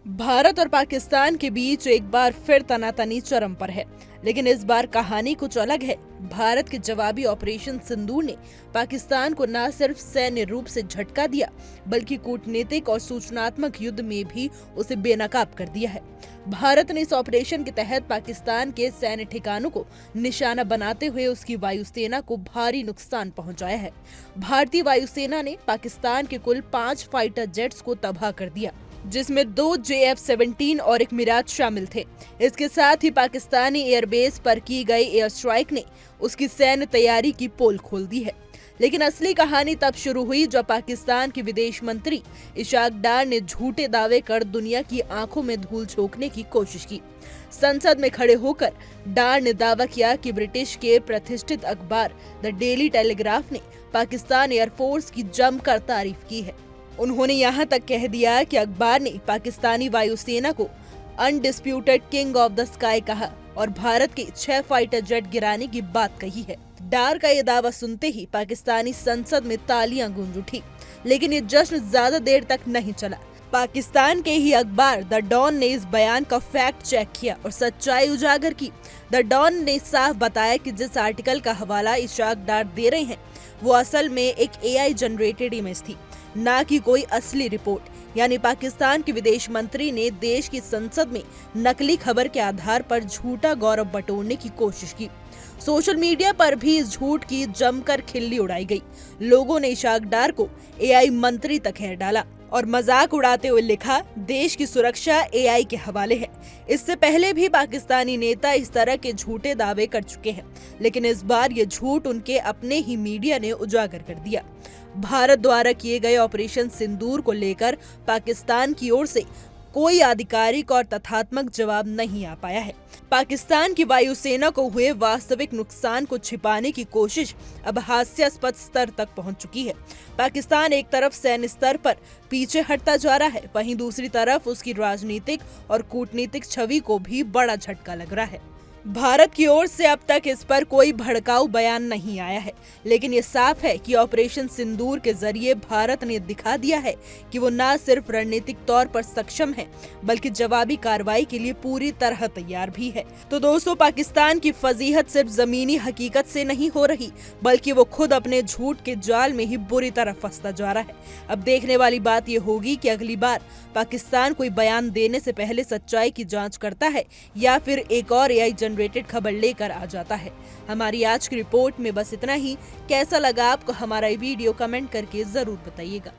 भारत और पाकिस्तान के बीच एक बार फिर तनातनी चरम पर है, लेकिन इस बार कहानी कुछ अलग है। भारत के जवाबी ऑपरेशन सिंदूर ने पाकिस्तान को न सिर्फ सैन्य रूप से झटका दिया, बल्कि कूटनीतिक और सूचनात्मक युद्ध में भी उसे बेनकाब कर दिया है। भारत ने इस ऑपरेशन के तहत पाकिस्तान के सैन्य ठिकानों को निशाना बनाते हुए उसकी वायुसेना को भारी नुकसान पहुंचाया है। भारतीय वायुसेना ने पाकिस्तान के कुल 5 फाइटर जेट्स को तबाह कर दिया, जिसमें 2 JF-17 और एक मिराज शामिल थे। इसके साथ ही पाकिस्तानी एयरबेस पर की गई एयर स्ट्राइक ने उसकी सैन्य तैयारी की पोल खोल दी है। लेकिन असली कहानी तब शुरू हुई जब पाकिस्तान के विदेश मंत्री इशाक डार ने झूठे दावे कर दुनिया की आंखों में धूल झोंकने की कोशिश की। संसद में खड़े होकर डार ने दावा किया कि ब्रिटिश के प्रतिष्ठित अखबार द डेली टेलीग्राफ ने पाकिस्तान एयरफोर्स की जमकर तारीफ की है। उन्होंने यहाँ तक कह दिया कि अखबार ने पाकिस्तानी वायुसेना को undisputed king of the sky कहा और भारत के 6 फाइटर जेट गिराने की बात कही है। डार का ये दावा सुनते ही पाकिस्तानी संसद में तालियां गूंज उठी, लेकिन ये जश्न ज्यादा देर तक नहीं चला। पाकिस्तान के ही अखबार द डॉन ने इस बयान का फैक्ट चेक किया और सच्चाई उजागर की। द डॉन ने साफ बताया कि जिस आर्टिकल का हवाला इशाक डार दे रहे हैं, वो असल में एक AI जनरेटेड इमेज थी, ना कि कोई असली रिपोर्ट। यानी पाकिस्तान के विदेश मंत्री ने देश की संसद में नकली खबर के आधार पर झूठा गौरव बटोरने की कोशिश की। सोशल मीडिया पर भी इस झूठ की जमकर खिल्ली उड़ाई गई। लोगों ने इशाक डार को AI मंत्री तक कह डाला और मजाक उड़ाते हुए लिखा, देश की सुरक्षा AI के हवाले है। इससे पहले भी पाकिस्तानी नेता इस तरह के झूठे दावे कर चुके हैं, लेकिन इस बार ये झूठ उनके अपने ही मीडिया ने उजागर कर दिया। भारत द्वारा किए गए ऑपरेशन सिंदूर को लेकर पाकिस्तान की ओर से कोई आधिकारिक और तथ्यात्मक जवाब नहीं आ पाया है। पाकिस्तान की वायुसेना को हुए वास्तविक नुकसान को छिपाने की कोशिश अब हास्यास्पद स्तर तक पहुंच चुकी है। पाकिस्तान एक तरफ सैन्य स्तर पर पीछे हटता जा रहा है, वहीं दूसरी तरफ उसकी राजनीतिक और कूटनीतिक छवि को भी बड़ा झटका लग रहा है। भारत की ओर से अब तक इस पर कोई भड़काऊ बयान नहीं आया है, लेकिन ये साफ है कि ऑपरेशन सिंदूर के जरिए भारत ने दिखा दिया है कि वो न सिर्फ रणनीतिक तौर पर सक्षम है, बल्कि जवाबी कार्रवाई के लिए पूरी तरह तैयार भी है। तो दोस्तों, पाकिस्तान की फजीहत सिर्फ जमीनी हकीकत से नहीं हो रही, बल्कि वो खुद अपने झूठ के जाल में ही बुरी तरह फंसता जा रहा है। अब देखने वाली बात ये होगी कि अगली बार पाकिस्तान कोई बयान देने से पहले सच्चाई की जाँच करता है या फिर एक और AI जनरेटेड खबर लेकर आ जाता है। हमारी आज की रिपोर्ट में बस इतना ही। कैसा लगा आपको हमारा ये वीडियो, कमेंट करके जरूर बताइएगा।